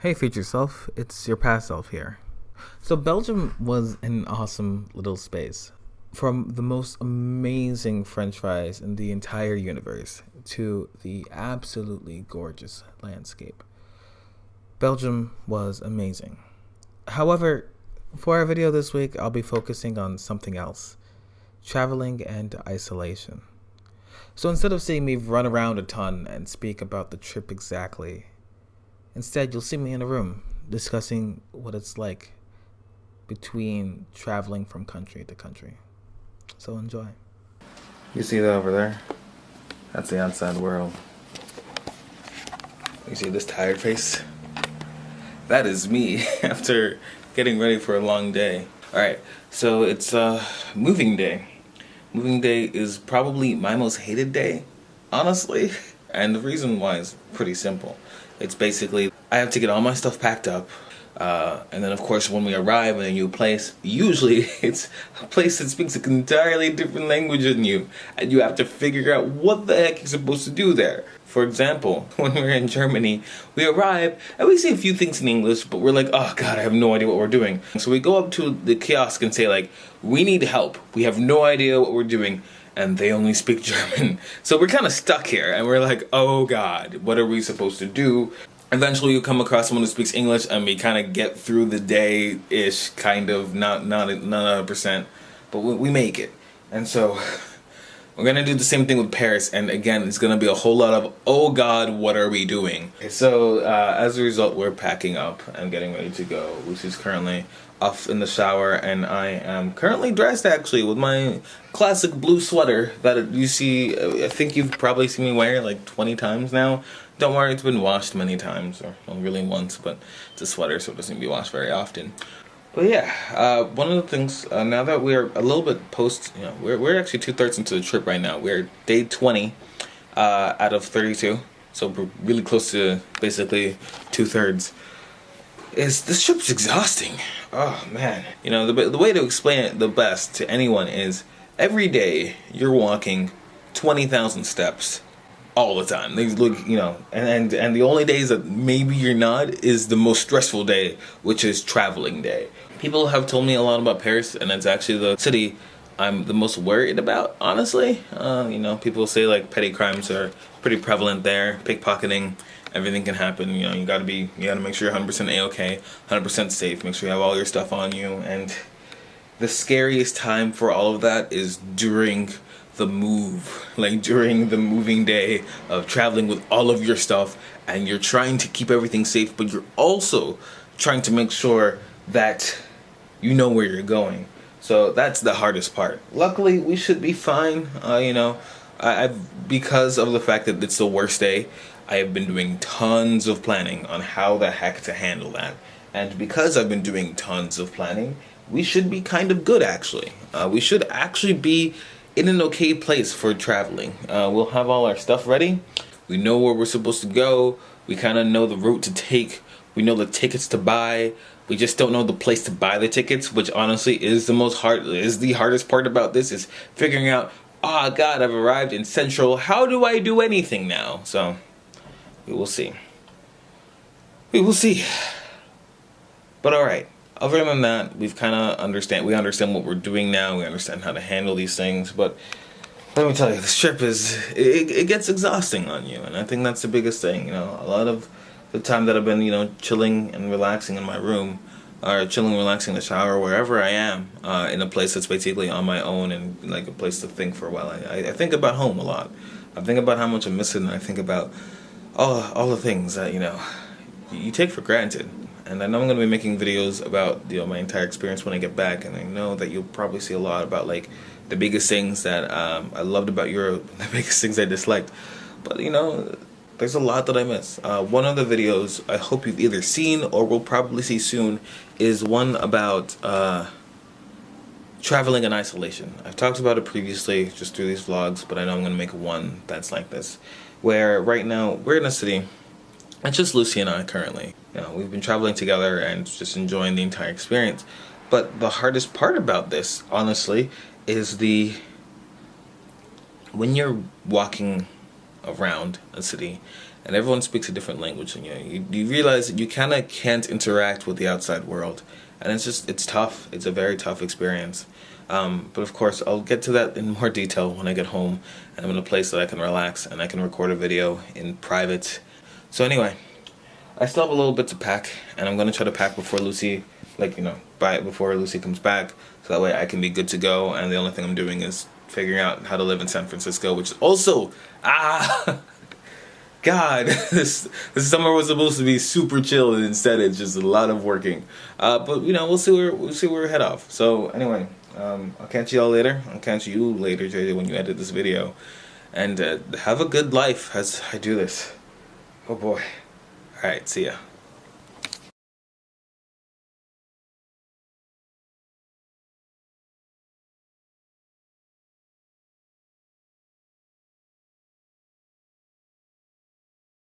Hey, future self, it's your past self here. So, Belgium was an awesome little space. From the most amazing french fries in the entire universe to the absolutely gorgeous landscape. Belgium was amazing. However, for our video this week, I'll be focusing on something else: traveling and isolation. So, instead of seeing me run around a ton and speak about the trip exactly, instead, you'll see me in a room discussing what it's like between traveling from country to country. So enjoy. You see that over there? That's the outside world. You see this tired face? That is me after getting ready for a long day. Alright, so it's moving day. Moving day is probably my most hated day, honestly. And the reason why is pretty simple. It's basically, I have to get all my stuff packed up. And then, of course, when we arrive in a new place, usually it's a place that speaks an entirely different language than you. And you have to figure out what the heck you're supposed to do there. For example, when we were in Germany, we arrive and we say a few things in English, but we're like, oh God, I have no idea what we're doing. So we go up to the kiosk and say, like, we need help. We have no idea what we're doing. And they only speak German. So we're kind of stuck here, and we're like, oh God, what are we supposed to do? Eventually you come across someone who speaks English, and we kind of get through the day-ish, kind of, not 100%, but we make it. And so we're going to do the same thing with Paris, and again, it's going to be a whole lot of, oh God, what are we doing? So as a result, we're packing up and getting ready to go, which is currently off in the shower, and I am currently dressed actually with my classic blue sweater that you see, I think you've probably seen me wear like 20 times now. Don't worry, it's been washed many times, or well, really once, but it's a sweater, so it doesn't be washed very often. But yeah, one of the things, now that we're a little bit post, we're actually 2/3 into the trip right now. We're day 20 out of 32, so we're really close to basically 2/3. This trip's exhausting. Oh man. The way to explain it the best to anyone is every day you're walking 20,000 steps all the time. They look, and the only days that maybe you're not is the most stressful day, which is traveling day. People have told me a lot about Paris, and it's actually the city I'm the most worried about, honestly. People say like petty crimes are pretty prevalent there, pickpocketing. Everything can happen. You gotta make sure you're 100% A-okay, 100% safe. Make sure you have all your stuff on you. And the scariest time for all of that is during the move, like during the moving day of traveling with all of your stuff, and you're trying to keep everything safe, but you're also trying to make sure that you know where you're going. So that's the hardest part. Luckily, we should be fine. I've because of the fact that it's the worst day, I have been doing tons of planning on how the heck to handle that. And because I've been doing tons of planning, we should be kind of good, actually. We should actually be in an okay place for traveling. We'll have all our stuff ready. We know where we're supposed to go. We kind of know the route to take. We know the tickets to buy. We just don't know the place to buy the tickets, which honestly is the hardest part about this, is figuring out, oh God, I've arrived in Central. How do I do anything now? So we will see. We will see. But alright, other than that, we understand what we're doing now. We understand how to handle these things. But let me tell you, this trip it gets exhausting on you. And I think that's the biggest thing. A lot of the time that I've been, chilling and relaxing in my room, or chilling and relaxing in the shower, wherever I am, in a place that's basically on my own and like a place to think for a while. I think about home a lot. I think about how much I miss it, and I think about all the things that you take for granted. And I know I'm going to be making videos about my entire experience when I get back, and I know that you'll probably see a lot about like the biggest things that I loved about Europe, the biggest things I disliked. But there's a lot that I miss. One of the videos I hope you've either seen or will probably see soon is one about traveling in isolation. I've talked about it previously just through these vlogs, but I know I'm going to make one that's like this, where right now we're in a city. It's just Lucy and I currently. We've been traveling together and just enjoying the entire experience. But the hardest part about this, honestly, is when you're walking around a city and everyone speaks a different language, and you realize that you kind of can't interact with the outside world, and it's tough. It's a very tough experience. But of course, I'll get to that in more detail when I get home and I'm in a place that I can relax and I can record a video in private. So anyway, I still have a little bit to pack, and I'm gonna try to pack before Lucy, before Lucy comes back, so that way I can be good to go. And the only thing I'm doing is figuring out how to live in San Francisco, which is also God, this summer was supposed to be super chill, and instead it's just a lot of working. But we'll see where we head off. So anyway. I'll catch y'all later. I'll catch you later, JJ, when you edit this video. And have a good life as I do this. Oh boy. Alright, see ya.